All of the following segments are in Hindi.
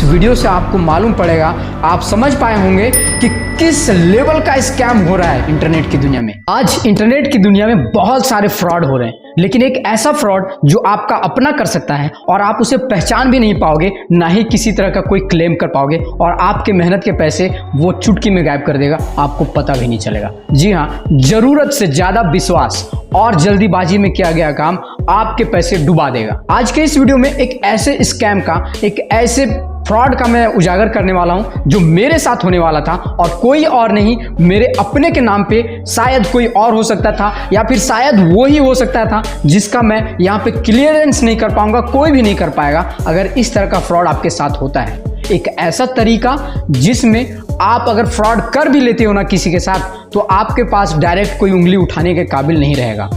इस वीडियो से आपको मालूम पड़ेगा, आप समझ पाए होंगे कि किस लेवल का स्कैम हो रहा है इंटरनेट की दुनिया में। आज इंटरनेट की दुनिया में बहुत सारे फ्रॉड हो रहे हैं, लेकिन एक ऐसा फ्रॉड जो आपका अपना कर सकता है और आप उसे पहचान भी नहीं पाओगे, ना ही किसी तरह का कोई क्लेम कर पाओगे, और आपके मेहनत के पैसे वो चुटकी में गायब कर देगा, आपको पता भी नहीं चलेगा। जी हाँ, जरूरत से ज्यादा विश्वास और जल्दीबाजी में किया गया काम आपके पैसे डुबा देगा। आज के इस वीडियो में एक ऐसे स्कैम का, एक ऐसे फ्रॉड का मैं उजागर करने वाला हूं जो मेरे साथ होने वाला था, और कोई और नहीं, मेरे अपने के नाम पे शायद कोई और हो सकता था, या फिर शायद वो ही हो सकता था जिसका मैं यहाँ पे क्लियरेंस नहीं कर पाऊंगा, कोई भी नहीं कर पाएगा अगर इस तरह का फ्रॉड आपके साथ होता है। एक ऐसा तरीका जिसमें आप अगर फ्रॉड कर भी लेते हो ना किसी के साथ, तो आपके पास डायरेक्ट कोई उंगली उठाने के काबिल नहीं रहेगा।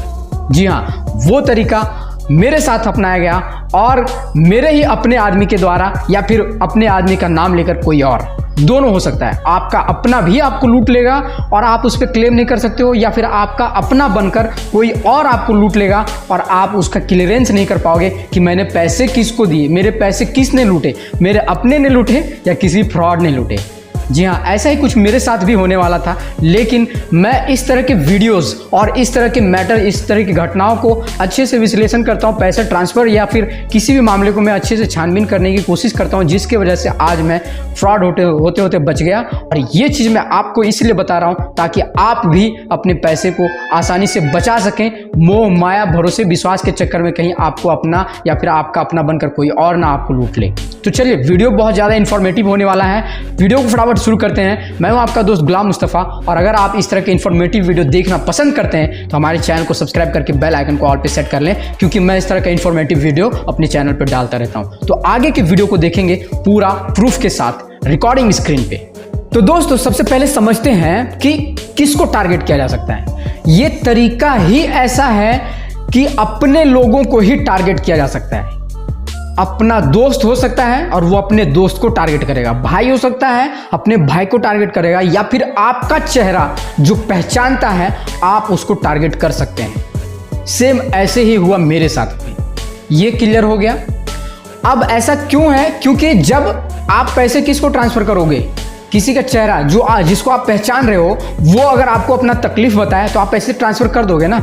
जी हाँ, वो तरीका मेरे साथ अपनाया गया, और मेरे ही अपने आदमी के द्वारा, या फिर अपने आदमी का नाम लेकर कोई और, दोनों हो सकता है। आपका अपना भी आपको लूट लेगा और आप उस पर क्लेम नहीं कर सकते हो, या फिर आपका अपना बनकर कोई और आपको लूट लेगा और आप उसका क्लियरेंस नहीं कर पाओगे कि मैंने पैसे किसको दिए, मेरे पैसे किसने लूटे, मेरे अपने ने लूटे या किसी फ्रॉड ने लूटे। जी हाँ, ऐसा ही कुछ मेरे साथ भी होने वाला था, लेकिन मैं इस तरह के वीडियोस और इस तरह के मैटर, इस तरह की घटनाओं को अच्छे से विश्लेषण करता हूँ, पैसे ट्रांसफ़र या फिर किसी भी मामले को मैं अच्छे से छानबीन करने की कोशिश करता हूँ, जिसकी वजह से आज मैं फ्रॉड होते होते बच गया। और ये चीज़ मैं आपको इसलिए बता रहा हूँ ताकि आप भी अपने पैसे को आसानी से बचा सकें, मोह माया भरोसे विश्वास के चक्कर में कहीं आपको अपना या फिर आपका अपना बनकर कोई और ना आपको लूट ले। तो चलिए, वीडियो बहुत ज़्यादा इन्फॉर्मेटिव होने वाला है, वीडियो को फटाफट शुरू करते हैं। मैं हूं आपका दोस्त गुलाम मुस्तफ़ा, और अगर आप इस तरह के इन्फॉर्मेटिव वीडियो देखना पसंद करते हैं तो हमारे चैनल को सब्सक्राइब करके बेल आइकन को ऑल पे सेट कर लें, क्योंकि मैं इस तरह का इन्फॉर्मेटिव वीडियो अपने चैनल पर डालता रहता हूं। तो आगे के वीडियो को देखेंगे पूरा प्रूफ के साथ, रिकॉर्डिंग स्क्रीन पे। तो दोस्तों, सबसे पहले समझते हैं कि किसको टारगेट किया जा सकता है। ये तरीका ही ऐसा है कि अपने लोगों को ही टारगेट किया जा सकता है। अपना दोस्त हो सकता है और वो अपने दोस्त को टारगेट करेगा, भाई हो सकता है अपने भाई को टारगेट करेगा, या फिर आपका चेहरा जो पहचानता है आप उसको टारगेट कर सकते हैं। सेम ऐसे ही हुआ मेरे साथ भी। ये क्लियर हो गया। अब ऐसा क्यों है? क्योंकि जब आप पैसे किसको ट्रांसफर करोगे, किसी का चेहरा जिसको आप पहचान रहे हो, वो अगर आपको अपना तकलीफ बताए तो आप पैसे ट्रांसफर कर दोगे ना,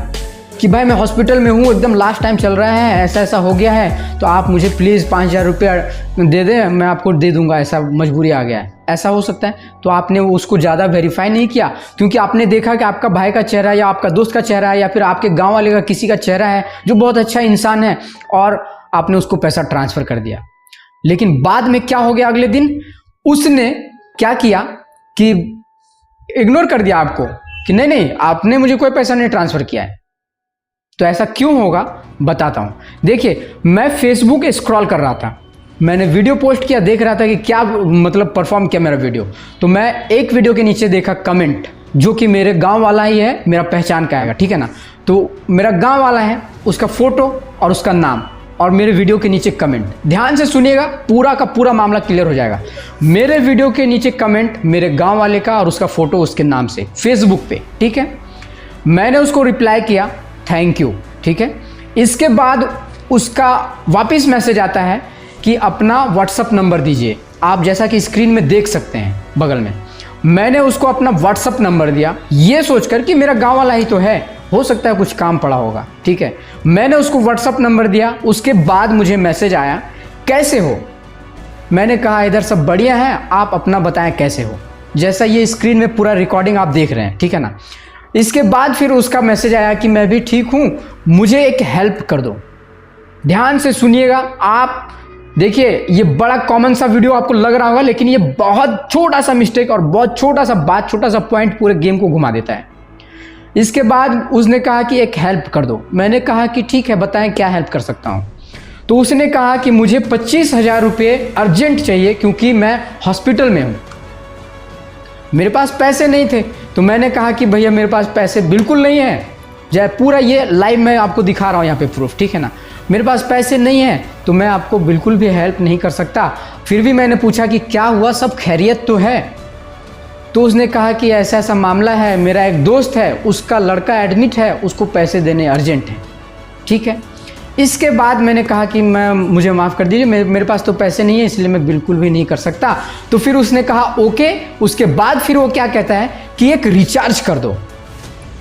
कि भाई मैं हॉस्पिटल में हूँ, एकदम लास्ट टाइम चल रहा है, ऐसा ऐसा हो गया है, तो आप मुझे प्लीज़ 5,000 रुपया दे दें, मैं आपको दे दूंगा, ऐसा मजबूरी आ गया है। ऐसा हो सकता है। तो आपने उसको ज़्यादा वेरीफाई नहीं किया, क्योंकि आपने देखा कि आपका भाई का चेहरा या आपका दोस्त का चेहरा है या फिर आपके गाँव वाले का किसी का चेहरा है जो बहुत अच्छा इंसान है, और आपने उसको पैसा ट्रांसफ़र कर दिया। लेकिन बाद में क्या हो गया, अगले दिन उसने क्या किया कि इग्नोर कर दिया आपको, कि नहीं आपने मुझे कोई पैसा नहीं ट्रांसफ़र किया है। तो ऐसा क्यों होगा बताता हूँ। देखिए, मैं फेसबुक स्क्रॉल कर रहा था, मैंने वीडियो पोस्ट किया, देख रहा था कि क्या मतलब परफॉर्म किया मेरा वीडियो। तो मैं एक वीडियो के नीचे देखा कमेंट, जो कि मेरे गांव वाला ही है, मेरा पहचान का आएगा, ठीक है ना। तो मेरा गांव वाला है, उसका फ़ोटो और उसका नाम, और मेरे वीडियो के नीचे कमेंट। ध्यान से सुनिएगा, पूरा का पूरा मामला क्लियर हो जाएगा। मेरे वीडियो के नीचे कमेंट मेरे गाँव वाले का और उसका फ़ोटो उसके नाम से फेसबुक पे, ठीक है। मैंने उसको रिप्लाई किया थैंक यू, ठीक है। इसके बाद उसका वापस मैसेज आता है कि अपना व्हाट्सअप नंबर दीजिए। आप जैसा कि स्क्रीन में देख सकते हैं बगल में, मैंने उसको अपना व्हाट्सअप नंबर दिया, ये सोचकर कि मेरा गांव वाला ही तो है, हो सकता है कुछ काम पड़ा होगा, ठीक है। मैंने उसको व्हाट्सअप नंबर दिया। उसके बाद मुझे मैसेज आया, कैसे हो। मैंने कहा इधर सब बढ़िया है, आप अपना बताएं कैसे हो। जैसा ये स्क्रीन में पूरा रिकॉर्डिंग आप देख रहे हैं, ठीक है ना। इसके बाद फिर उसका मैसेज आया कि मैं भी ठीक हूँ, मुझे एक हेल्प कर दो। ध्यान से सुनिएगा आप। देखिए, ये बड़ा कॉमन सा वीडियो आपको लग रहा होगा, लेकिन ये बहुत छोटा सा मिस्टेक और बहुत छोटा सा बात, छोटा सा पॉइंट पूरे गेम को घुमा देता है। इसके बाद उसने कहा कि एक हेल्प कर दो। मैंने कहा कि ठीक है, बताएं क्या हेल्प कर सकता हूँ। तो उसने कहा कि मुझे 25,000 रुपये अर्जेंट चाहिए, क्योंकि मैं हॉस्पिटल में हूँ। मेरे पास पैसे नहीं थे, तो मैंने कहा कि भैया मेरे पास पैसे बिल्कुल नहीं है। जय पूरा ये लाइव मैं आपको दिखा रहा हूँ यहाँ पे प्रूफ, ठीक है ना। मेरे पास पैसे नहीं है, तो मैं आपको बिल्कुल भी हेल्प नहीं कर सकता। फिर भी मैंने पूछा कि क्या हुआ, सब खैरियत तो है। तो उसने कहा कि ऐसा ऐसा मामला है, मेरा एक दोस्त है, उसका लड़का एडमिट है, उसको पैसे देने अर्जेंट है, ठीक है। इसके बाद मैंने कहा कि मुझे माफ़ कर दीजिए, मेरे पास तो पैसे नहीं है, इसलिए मैं बिल्कुल भी नहीं कर सकता। तो फिर उसने कहा ओके। उसके बाद फिर वो क्या कहता है कि एक रिचार्ज कर दो।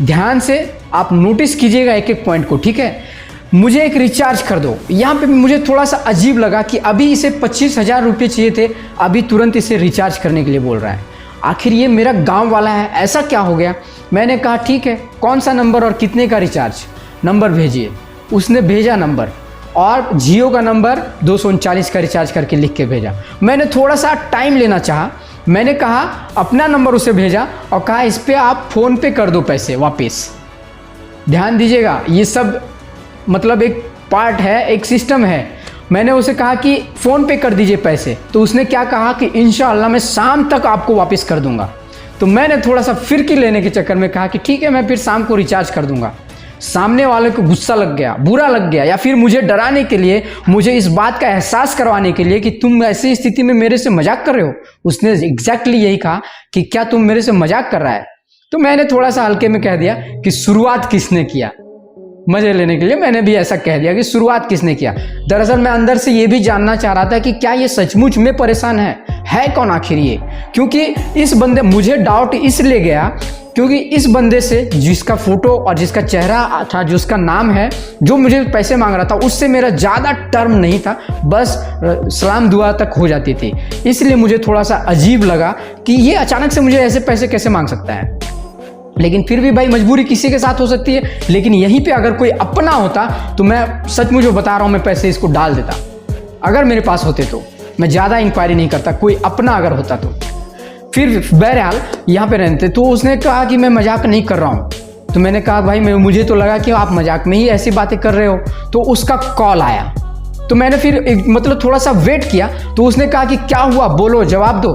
ध्यान से आप नोटिस कीजिएगा एक एक पॉइंट को, ठीक है। मुझे एक रिचार्ज कर दो। यहाँ पे मुझे थोड़ा सा अजीब लगा कि अभी इसे 25,000 रुपये चाहिए थे, अभी तुरंत इसे रिचार्ज करने के लिए बोल रहा है। आखिर ये मेरा गांव वाला है, ऐसा क्या हो गया। मैंने कहा ठीक है, कौन सा नंबर और कितने का रिचार्ज, नंबर भेजिए। उसने भेजा नंबर, और जियो का नंबर 239 का रिचार्ज करके लिख के भेजा। मैंने थोड़ा सा टाइम लेना चाहा, मैंने कहा अपना नंबर उसे भेजा और कहा इस पर आप फ़ोन पे कर दो पैसे वापस। ध्यान दीजिएगा, ये सब मतलब एक पार्ट है, एक सिस्टम है। मैंने उसे कहा कि फ़ोन पे कर दीजिए पैसे, तो उसने क्या कहा कि इंशाअल्लाह मैं शाम तक आपको वापस कर दूंगा। तो मैंने थोड़ा सा फिरकी लेने के चक्कर में कहा कि ठीक है, मैं फिर शाम को रिचार्ज कर दूंगा। सामने वाले को गुस्सा लग गया, बुरा लग गया, या फिर मुझे डराने के लिए, मुझे इस बात का एहसास करवाने के लिए कि तुम ऐसी स्थिति में मेरे से मजाक कर रहे हो। उसने एग्जैक्टली यही कहा कि क्या तुम मेरे से मजाक कर रहा है। तो मैंने थोड़ा सा हल्के में कह दिया कि शुरुआत किसने किया, मजे लेने के लिए मैंने भी ऐसा कह दिया कि शुरुआत किसने किया। दरअसल मैं अंदर से ये भी जानना चाह रहा था कि क्या ये सचमुच में परेशान है कौन आखिर ये। क्योंकि इस बंदे, मुझे डाउट इसलिए गया क्योंकि इस बंदे से जिसका फोटो और जिसका चेहरा था, जिसका नाम है, जो मुझे पैसे मांग रहा था, उससे मेरा ज़्यादा टर्म नहीं था, बस सलाम दुआ तक हो जाती थी। इसलिए मुझे थोड़ा सा अजीब लगा कि ये अचानक से मुझे ऐसे पैसे कैसे मांग सकता है। लेकिन फिर भी भाई मजबूरी किसी के साथ हो सकती है। लेकिन यहीं पे अगर कोई अपना होता तो मैं सचमुच बता रहा हूँ, मैं पैसे इसको डाल देता। अगर मेरे पास होते तो मैं ज़्यादा इंक्वायरी नहीं करता, कोई अपना अगर होता तो। फिर बहरहाल यहाँ पे रहते, तो उसने कहा कि मैं मजाक नहीं कर रहा हूँ। तो मैंने कहा भाई मुझे तो लगा कि आप मजाक में ही ऐसी बातें कर रहे हो। तो उसका कॉल आया, तो मैंने फिर मतलब थोड़ा सा वेट किया। तो उसने कहा कि क्या हुआ, बोलो, जवाब दो।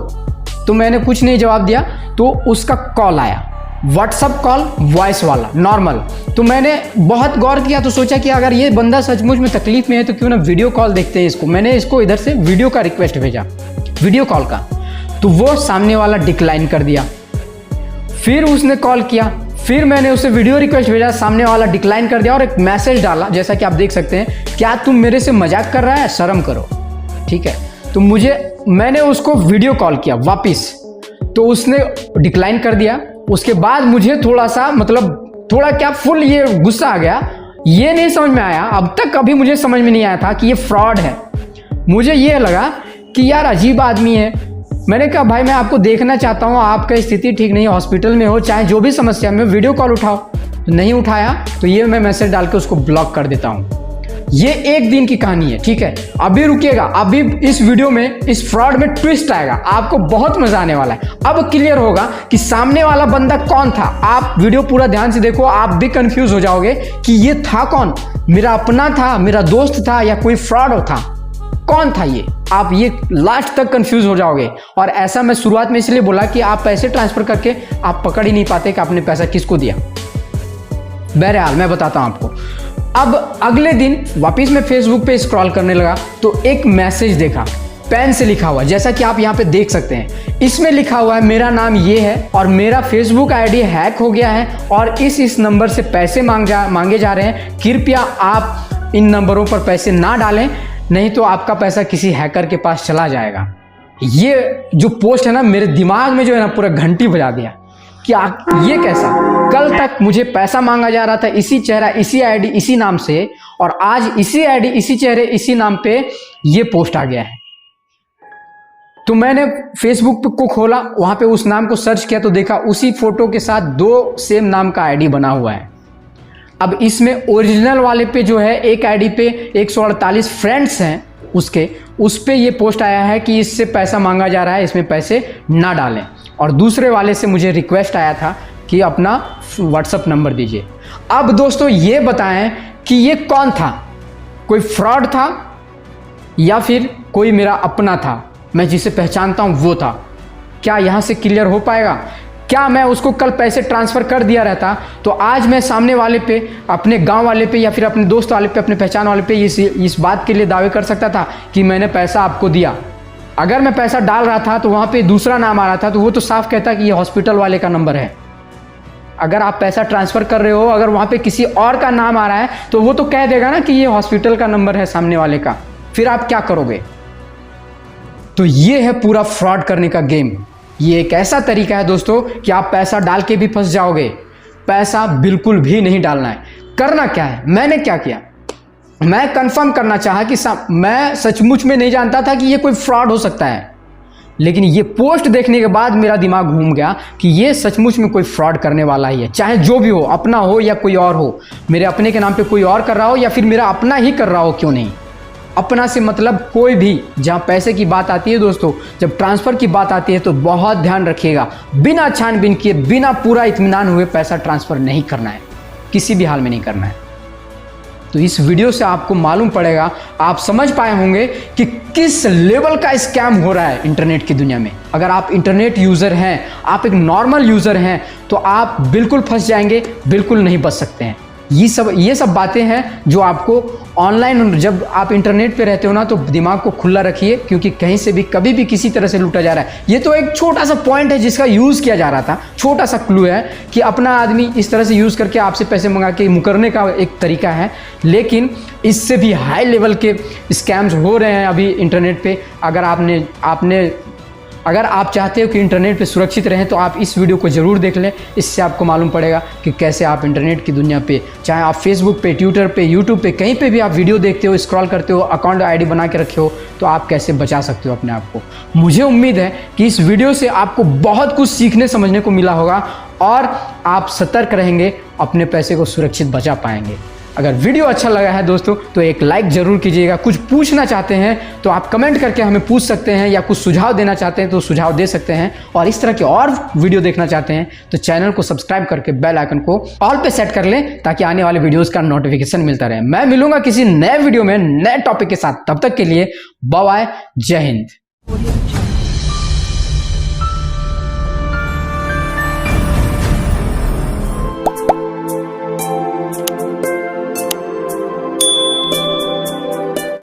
तो मैंने कुछ नहीं जवाब दिया। तो उसका कॉल आया, व्हाट्सअप कॉल, वॉइस वाला, नॉर्मल। तो मैंने बहुत गौर किया, तो सोचा कि अगर ये बंदा सचमुच में तकलीफ में है तो क्यों ना वीडियो कॉल देखते हैं इसको। मैंने इसको इधर से वीडियो का रिक्वेस्ट भेजा, वीडियो कॉल का। तो वो सामने वाला डिक्लाइन कर दिया। फिर उसने कॉल किया, फिर मैंने उसे वीडियो रिक्वेस्ट भेजा, सामने वाला डिक्लाइन कर दिया और एक मैसेज डाला, जैसा कि आप देख सकते हैं, क्या तुम मेरे से मजाक कर रहा है, शर्म करो। ठीक है, तो मैंने उसको वीडियो कॉल किया वापिस, तो उसने डिक्लाइन कर दिया। उसके बाद मुझे थोड़ा सा मतलब थोड़ा क्या फुल ये गुस्सा आ गया। ये नहीं समझ में आया, अब तक कभी मुझे समझ में नहीं आया था कि ये फ्रॉड है। मुझे ये लगा कि यार अजीब आदमी है। मैंने कहा भाई मैं आपको देखना चाहता हूँ, आपका स्थिति ठीक नहीं है, हॉस्पिटल में हो, चाहे जो भी समस्या में, वीडियो कॉल उठाओ। तो नहीं उठाया, तो ये मैं मैसेज डाल के उसको ब्लॉक कर देता हूँ। ये एक दिन की कहानी है, ठीक है। अभी रुकिएगा, अभी इस वीडियो में इस फ्रॉड में ट्विस्ट आएगा, आपको बहुत मजा आने वाला है। अब क्लियर होगा कि सामने वाला बंदा कौन था। आप वीडियो पूरा ध्यान से देखो, आप भी कंफ्यूज हो जाओगे कि ये था कौन, मेरा अपना था, मेरा दोस्त था, या कोई फ्रॉड था, कौन था ये। आप ये लास्ट तक कंफ्यूज हो जाओगे। और ऐसा मैं शुरुआत में इसलिए बोला कि आप पैसे ट्रांसफर करके आप पकड़ ही नहीं पाते कि आपने पैसा किसको दिया। बहरहाल मैं बताता हूं आपको। अब अगले दिन वापस मैं फेसबुक पे स्क्रॉल करने लगा, तो एक मैसेज देखा, पेन से लिखा हुआ, जैसा कि आप यहाँ पे देख सकते हैं। इसमें लिखा हुआ है मेरा नाम ये है और मेरा फेसबुक आईडी हैक हो गया है और इस नंबर से पैसे मांगे जा रहे हैं। कृपया आप इन नंबरों पर पैसे ना डालें, नहीं तो आपका पैसा किसी हैकर के पास चला जाएगा। ये जो पोस्ट है ना, मेरे दिमाग में जो है ना पूरा घंटी बजा दिया कि ये कैसा। कल तक मुझे पैसा मांगा जा रहा था इसी चेहरा, इसी आईडी, इसी नाम से, और आज इसी आईडी, इसी चेहरे, इसी नाम पे ये पोस्ट आ गया है। तो मैंने फेसबुक को खोला, वहां पे उस नाम को सर्च किया, तो देखा उसी फोटो के साथ 2 सेम नाम का आईडी बना हुआ है। अब इसमें ओरिजिनल वाले पे जो है, एक आईडी पे 148 फ्रेंड्स हैं उसके, उस पे ये पोस्ट आया है कि इससे पैसा मांगा जा रहा है, इसमें पैसे ना डालें। और दूसरे वाले से मुझे रिक्वेस्ट आया था कि अपना व्हाट्सएप नंबर दीजिए। अब दोस्तों ये बताएं कि ये कौन था, कोई फ्रॉड था या फिर कोई मेरा अपना था, मैं जिसे पहचानता हूं वो था। क्या यहां से क्लियर हो पाएगा? क्या मैं उसको कल पैसे ट्रांसफ़र कर दिया रहता तो आज मैं सामने वाले पे, अपने गांव वाले पे या फिर अपने दोस्त वाले पे, अपने पहचान वाले पे इस बात के लिए दावे कर सकता था कि मैंने पैसा आपको दिया। अगर मैं पैसा डाल रहा था तो वहाँ पे दूसरा नाम आ रहा था, तो वो तो साफ कहता कि ये हॉस्पिटल वाले का नंबर है। अगर आप पैसा ट्रांसफ़र कर रहे हो, अगर वहाँ पे किसी और का नाम आ रहा है तो वो तो कह देगा ना कि ये हॉस्पिटल का नंबर है सामने वाले का, फिर आप क्या करोगे? तो ये है पूरा फ्रॉड करने का गेम। ये एक ऐसा तरीका है दोस्तों कि आप पैसा डाल के भी फंस जाओगे। पैसा बिल्कुल भी नहीं डालना है। करना क्या है, मैंने क्या किया, मैं कंफर्म करना चाहा कि मैं सचमुच में नहीं जानता था कि ये कोई फ्रॉड हो सकता है, लेकिन ये पोस्ट देखने के बाद मेरा दिमाग घूम गया कि ये सचमुच में कोई फ्रॉड करने वाला ही है। चाहे जो भी हो, अपना हो या कोई और हो, मेरे अपने के नाम पे कोई और कर रहा हो या फिर मेरा अपना ही कर रहा हो, क्यों नहीं। अपना से मतलब कोई भी, जहाँ पैसे की बात आती है दोस्तों, जब ट्रांसफ़र की बात आती है तो बहुत ध्यान रखिएगा, बिना छानबीन किए, बिना पूरा इत्मीनान हुए पैसा ट्रांसफ़र नहीं करना है, किसी भी हाल में नहीं करना है। तो इस वीडियो से आपको मालूम पड़ेगा, आप समझ पाए होंगे कि किस लेवल का स्कैम हो रहा है इंटरनेट की दुनिया में। अगर आप इंटरनेट यूज़र हैं, आप एक नॉर्मल यूज़र हैं, तो आप बिल्कुल फंस जाएंगे, बिल्कुल नहीं बच सकते हैं। ये सब बातें हैं जो आपको ऑनलाइन, जब आप इंटरनेट पे रहते हो ना, तो दिमाग को खुला रखिए, क्योंकि कहीं से भी कभी भी किसी तरह से लूटा जा रहा है। ये तो एक छोटा सा पॉइंट है जिसका यूज़ किया जा रहा था, छोटा सा क्लू है कि अपना आदमी इस तरह से यूज़ करके आपसे पैसे मंगा के मुकरने का एक तरीका है, लेकिन इससे भी हाई लेवल के स्कैम्स हो रहे हैं अभी इंटरनेट पे। अगर आप चाहते हो कि इंटरनेट पे सुरक्षित रहें तो आप इस वीडियो को ज़रूर देख लें। इससे आपको मालूम पड़ेगा कि कैसे आप इंटरनेट की दुनिया पे, चाहे आप फेसबुक पे, ट्विटर पे, यूट्यूब पे, कहीं पे भी आप वीडियो देखते हो, स्क्रॉल करते हो, अकाउंट आईडी बना के रखे हो, तो आप कैसे बचा सकते हो अपने आप को। मुझे उम्मीद है कि इस वीडियो से आपको बहुत कुछ सीखने समझने को मिला होगा और आप सतर्क रहेंगे, अपने पैसे को सुरक्षित बचा पाएंगे। अगर वीडियो अच्छा लगा है दोस्तों तो एक लाइक ज़रूर कीजिएगा। कुछ पूछना चाहते हैं तो आप कमेंट करके हमें पूछ सकते हैं, या कुछ सुझाव देना चाहते हैं तो सुझाव दे सकते हैं। और इस तरह के और वीडियो देखना चाहते हैं तो चैनल को सब्सक्राइब करके बेल आइकन को ऑल पे सेट कर लें, ताकि आने वाले वीडियोज़ का नोटिफिकेशन मिलता रहे। मैं मिलूंगा किसी नए वीडियो में नए टॉपिक के साथ, तब तक के लिए बाय बाय, जय हिंद।